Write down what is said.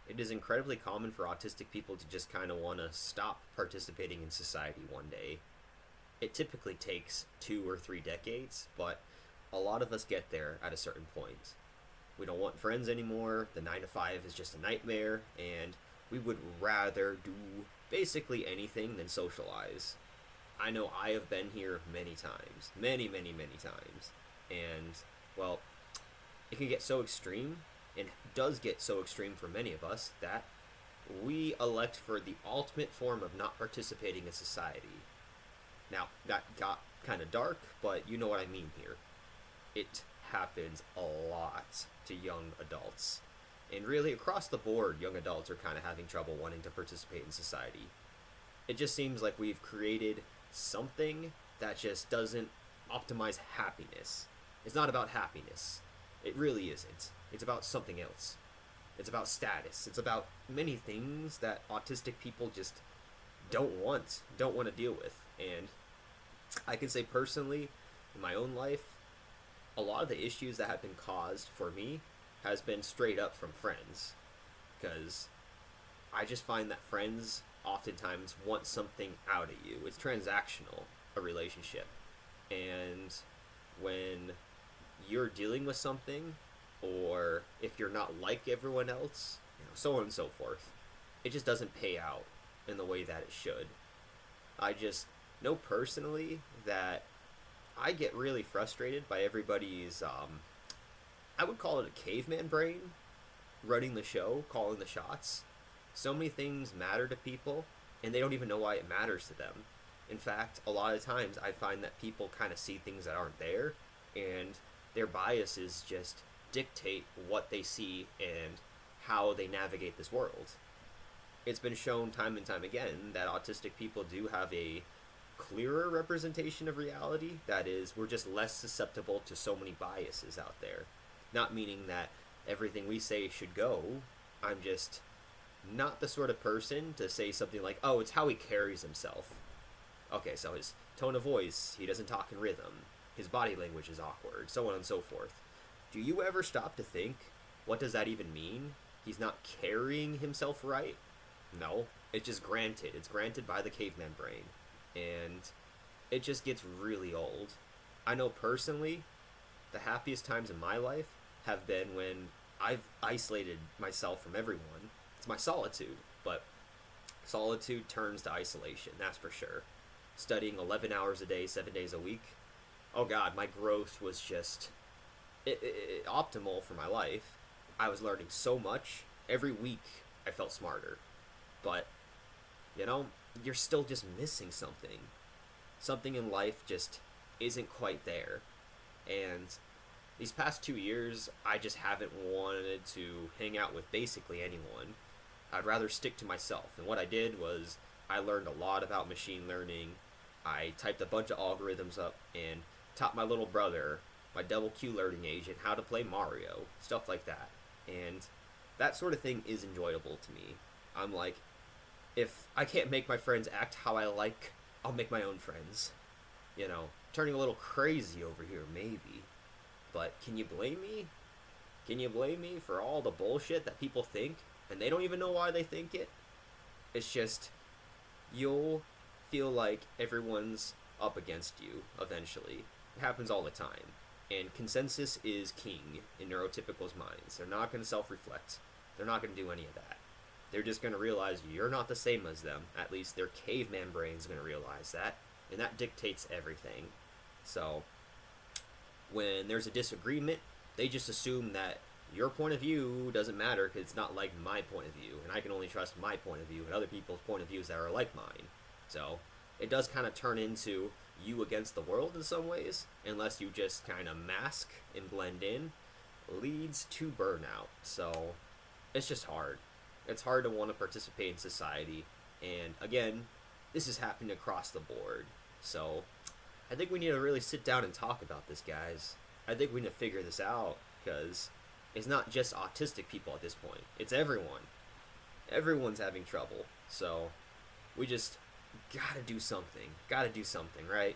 It is incredibly common for autistic people to just kind of want to stop participating in society one day. It typically takes 2 or 3 decades, but a lot of us get there at a certain point. We don't want friends anymore, the 9 to 5 is just a nightmare, and we would rather do basically anything than socialize. I know I have been here many times, many, many, many times, and, well, it can get so extreme, and does get so extreme for many of us, that we elect for the ultimate form of not participating in society. Now, that got kind of dark, but you know what I mean here. It happens a lot to young adults. And really, across the board, young adults are kind of having trouble wanting to participate in society. It just seems like we've created something that just doesn't optimize happiness. It's not about happiness. It really isn't. It's about something else. It's about status. It's about many things that autistic people just don't want to deal with. And I can say personally, in my own life, a lot of the issues that have been caused for me has been straight up from friends. Because I just find that friends oftentimes want something out of you. It's transactional, a relationship. And when you're dealing with something, or if you're not like everyone else, so on and so forth, it just doesn't pay out in the way that it should. I just know personally that I get really frustrated by everybody's, I would call it a caveman brain, running the show, calling the shots. So many things matter to people, and they don't even know why it matters to them. In fact, a lot of times I find that people kind of see things that aren't there, and their biases just dictate what they see and how they navigate this world. It's been shown time and time again that autistic people do have a clearer representation of reality. That is, we're just less susceptible to so many biases out there. Not meaning that everything we say should go. I'm just not the sort of person to say something like, oh, it's how he carries himself. Okay, so his tone of voice, he doesn't talk in rhythm, his body language is awkward, so on and so forth. Do you ever stop to think, what does that even mean? He's not carrying himself right? No, it's just granted. It's granted by the caveman brain. And it just gets really old. I know personally, the happiest times in my life have been when I've isolated myself from everyone. It's my solitude, but solitude turns to isolation, that's for sure. Studying 11 hours a day, 7 days a week. Oh god, my growth was just optimal for my life. I was learning so much. Every week I felt smarter. But, you're still just missing something. Something in life just isn't quite there. And these past 2 years, I just haven't wanted to hang out with basically anyone. I'd rather stick to myself. And what I did was, I learned a lot about machine learning. I typed a bunch of algorithms up and taught my little brother, my double Q learning agent, how to play Mario. Stuff like that. And that sort of thing is enjoyable to me. I'm like, if I can't make my friends act how I like, I'll make my own friends. Turning a little crazy over here, maybe. But can you blame me? Can you blame me for all the bullshit that people think, and they don't even know why they think it? It's just, you'll feel like everyone's up against you eventually. It happens all the time. And consensus is king in neurotypicals' minds. They're not going to self-reflect. They're not going to do any of that. They're just going to realize you're not the same as them. At least their caveman brain's going to realize that. And that dictates everything. So, when there's a disagreement, they just assume that your point of view doesn't matter because it's not like my point of view. And I can only trust my point of view and other people's point of views that are like mine. So, it does kind of turn into you against the world in some ways, unless you just kind of mask and blend in, leads to burnout. So, it's just hard. It's hard to want to participate in society. And again, this is happening across the board. So, I think we need to really sit down and talk about this, guys. I think we need to figure this out, because it's not just autistic people at this point. It's everyone. Everyone's having trouble. So, we just gotta do something. Gotta do something, right?